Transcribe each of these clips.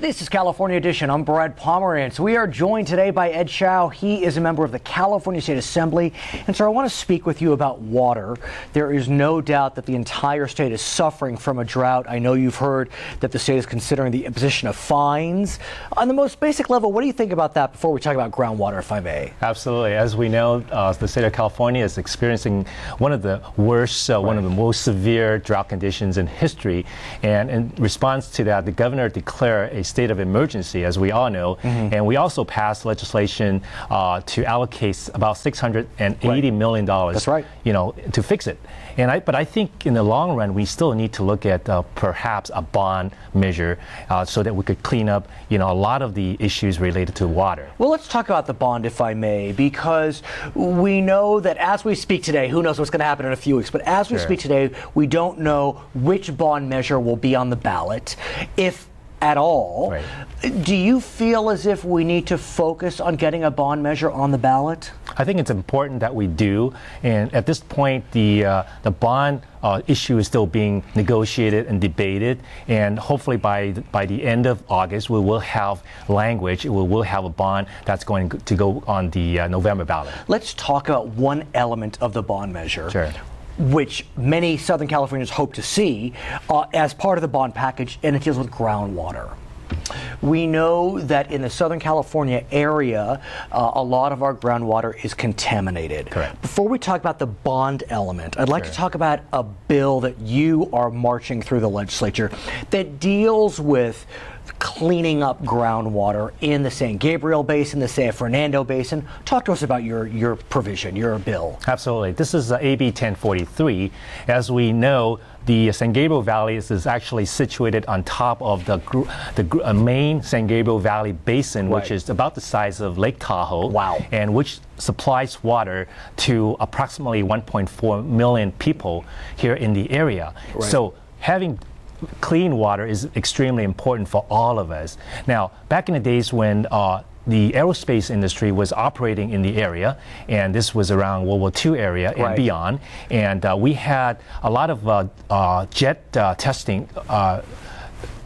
This is California Edition. I'm Brad Pomerance. We are joined today by Ed Chau. He is a member of the California State Assembly. And so I want to speak with you about water. There is no doubt that the entire state is suffering from a drought. I know you've heard that the state is considering the imposition of fines. On the most basic level, what do you think about that before we talk about groundwater, if I may? Absolutely. As we know, the state of California is experiencing one of the worst, one of the most severe drought conditions in history. And in response to that, the governor declared a state of emergency, as we all know, and we also passed legislation to allocate about $680 million. That's right. To fix it. But I think in the long run, we still need to look at perhaps a bond measure so that we could clean up, a lot of the issues related to water. Well, let's talk about the bond, if I may, because we know that as we speak today, who knows what's going to happen in a few weeks, but as we speak today, we don't know which bond measure will be on the ballot, if at all. Right. Do you feel as if we need to focus on getting a bond measure on the ballot? I think it's important that we do, and at this point, the bond issue is still being negotiated and debated, and hopefully by the end of August, we will have language. We will have a bond that's going to go on the November ballot. Let's talk about one element of the bond measure. Sure. Which many Southern Californians hope to see as part of the bond package, and it deals with groundwater. We know that in the Southern California area, a lot of our groundwater is contaminated. Correct. Before we talk about the bond element, I'd like to talk about a bill that you are marching through the legislature that deals with cleaning up groundwater in the San Gabriel Basin, the San Fernando Basin. Talk to us about your provision, your bill. Absolutely. This is AB 1043. As we know, the San Gabriel Valley is actually situated on top of the main San Gabriel Valley Basin, which is about the size of Lake Tahoe. Wow. And which supplies water to approximately 1.4 million people here in the area. Right. So having clean water is extremely important for all of us. Now, back in the days when the aerospace industry was operating in the area, and this was around World War II area and beyond, and we had a lot of jet testing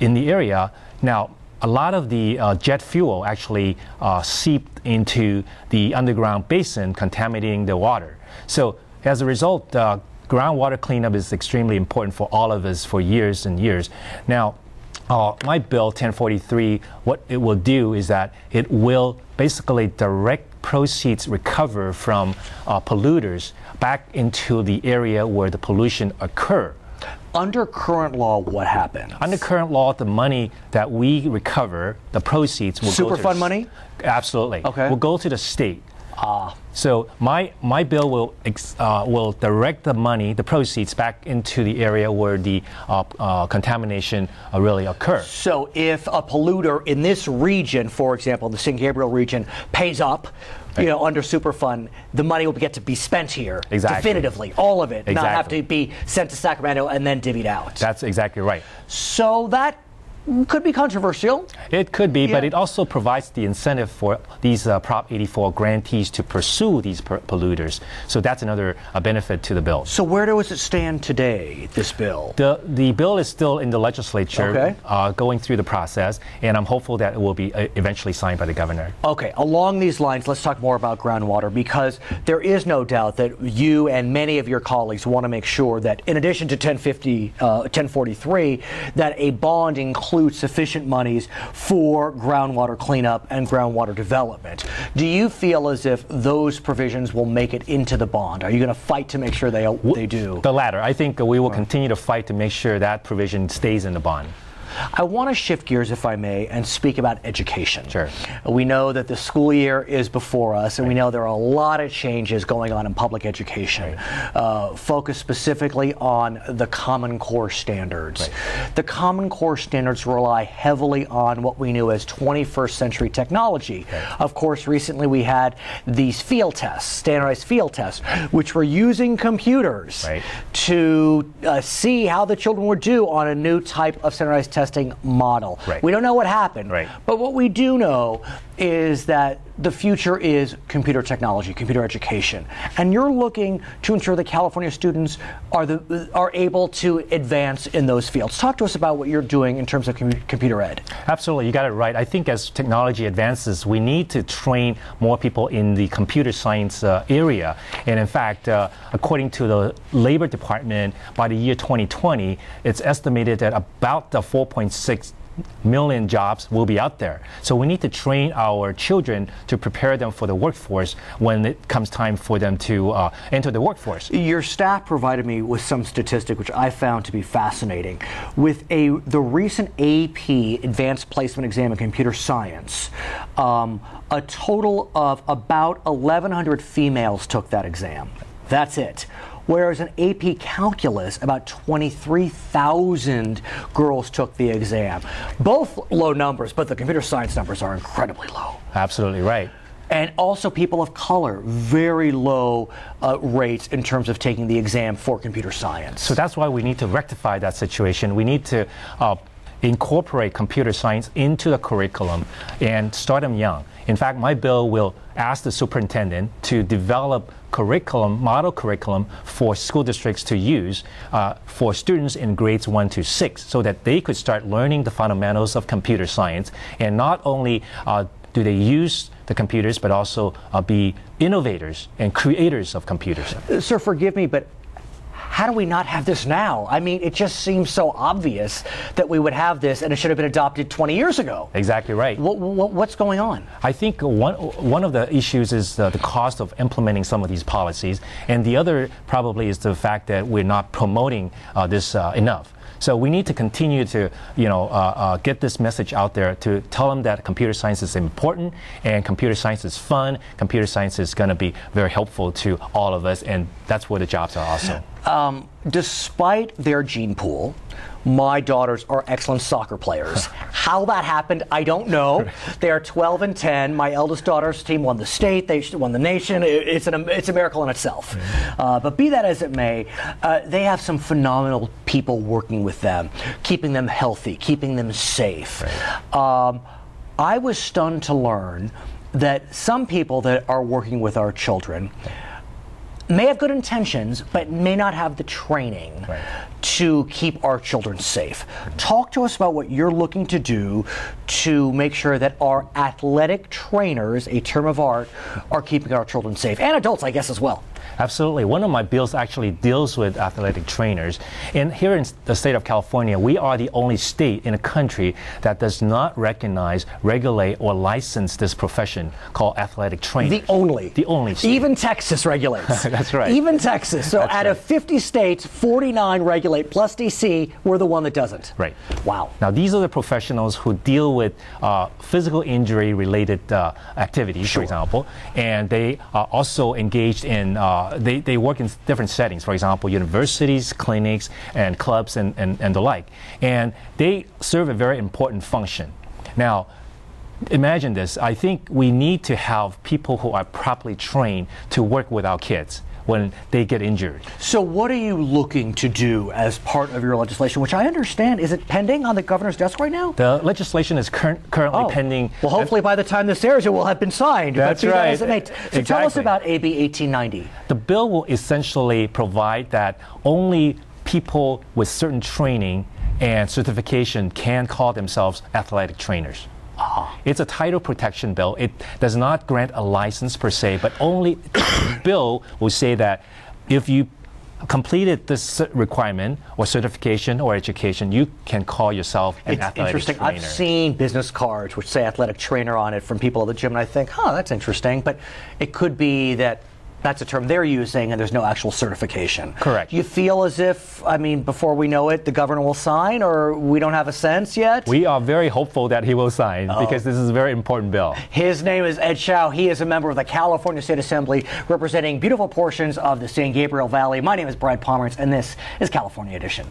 in the area. Now, a lot of the jet fuel actually seeped into the underground basin, contaminating the water. So as a result, groundwater cleanup is extremely important for all of us for years and years. Now, my bill 1043, what it will do is that it will basically direct proceeds recovered from polluters back into the area where the pollution occurred. Under current law, what happens? Under current law, the money that we recover, the proceeds will go to Superfund money? Absolutely. Okay. Will go to the state. So my bill will direct the money, the proceeds, back into the area where the contamination really occurs. So if a polluter in this region, for example, the San Gabriel region, pays up, under Superfund, the money will get to be spent here definitively, all of it, not have to be sent to Sacramento and then divvied out. That's exactly right. So that could be controversial. It could be, but it also provides the incentive for these Prop 84 grantees to pursue these polluters. So that's another benefit to the bill. So where does it stand today, this bill? The bill is still in the legislature, going through the process, and I'm hopeful that it will be eventually signed by the governor. Okay, along these lines, let's talk more about groundwater, because there is no doubt that you and many of your colleagues want to make sure that in addition to 1043, that a bond includes sufficient monies for groundwater cleanup and groundwater development. Do you feel as if those provisions will make it into the bond? Are you going to fight to make sure they do? The latter. I think we will continue to fight to make sure that provision stays in the bond. I want to shift gears, if I may, and speak about education. Sure. We know that the school year is before us, and we know there are a lot of changes going on in public education, focused specifically on the Common Core standards. The Common Core standards rely heavily on what we knew as 21st century technology. Of course, recently we had these field tests, standardized field tests, which were using computers to see how the children would do on a new type of standardized testing model. We don't know what happened, but what we do know is that the future is computer technology, computer education, and you're looking to ensure that California students are able to advance in those fields. Talk to us about what you're doing in terms of computer ed. Absolutely, you got it right. I think as technology advances, we need to train more people in the computer science area. And in fact, according to the Labor Department, by the year 2020, it's estimated that about 4.6 million jobs will be out there. So we need to train our children to prepare them for the workforce when it comes time for them to enter the workforce. Your staff provided me with some statistic which I found to be fascinating. With the recent AP Advanced Placement Exam in Computer Science, a total of about 1,100 females took that exam. That's it. Whereas in AP Calculus, about 23,000 girls took the exam. Both low numbers, but the computer science numbers are incredibly low. Absolutely right. And also people of color, very low rates in terms of taking the exam for computer science. So that's why we need to rectify that situation. We need to incorporate computer science into the curriculum and start them young. In fact, my bill will ask the superintendent to develop model curriculum for school districts to use for students in grades 1 to 6 so that they could start learning the fundamentals of computer science. And not only do they use the computers, but also be innovators and creators of computers. Sir, forgive me, but how do we not have this now? I mean, it just seems so obvious that we would have this, and it should have been adopted 20 years ago. Exactly right. What's going on? I think one of the issues is the cost of implementing some of these policies, and the other probably is the fact that we're not promoting this enough. So we need to continue to, get this message out there to tell them that computer science is important and computer science is fun. Computer science is going to be very helpful to all of us, and that's where the jobs are also. Despite their gene pool, my daughters are excellent soccer players. How that happened, I don't know. They are 12 and 10. My eldest daughter's team won the state. They won the nation. It's a miracle in itself. But be that as it may, they have some phenomenal people working with them, keeping them healthy, keeping them safe. Right. I was stunned to learn that some people that are working with our children may have good intentions, but may not have the training to keep our children safe. Talk to us about what you're looking to do to make sure that our athletic trainers, a term of art, are keeping our children safe, and adults, I guess, as well. Absolutely. One of my bills actually deals with athletic trainers. And here in the state of California, we are the only state in the country that does not recognize, regulate, or license this profession called athletic trainer. The only. The only state. Even Texas regulates. That's right. Even Texas. So That's out of 50 states, 49 regulate, plus DC, we're the one that doesn't. Right. Wow. Now, these are the professionals who deal with physical injury-related activities, for example, and they are also engaged in they work in different settings, for example, universities, clinics, and clubs, and the like. And they serve a very important function. Now, imagine this. I think we need to have people who are properly trained to work with our kids when they get injured. So what are you looking to do as part of your legislation, which I understand, is it pending on the governor's desk right now? The legislation is currently pending. Well, hopefully by the time this airs, it will have been signed. That's right. So exactly. Tell us about AB 1890. The bill will essentially provide that only people with certain training and certification can call themselves athletic trainers. It's a title protection bill. It does not grant a license per se, but only the bill will say that if you completed this requirement or certification or education, you can call yourself an athletic trainer. I've seen business cards which say athletic trainer on it from people at the gym, and I think, that's interesting. But it could be that that's a term they're using and there's no actual certification. Correct. Do you feel as if, before we know it, the governor will sign, or we don't have a sense yet? We are very hopeful that he will sign because this is a very important bill. His name is Ed Chau. He is a member of the California State Assembly representing beautiful portions of the San Gabriel Valley. My name is Brad Pomerance, and this is California Edition.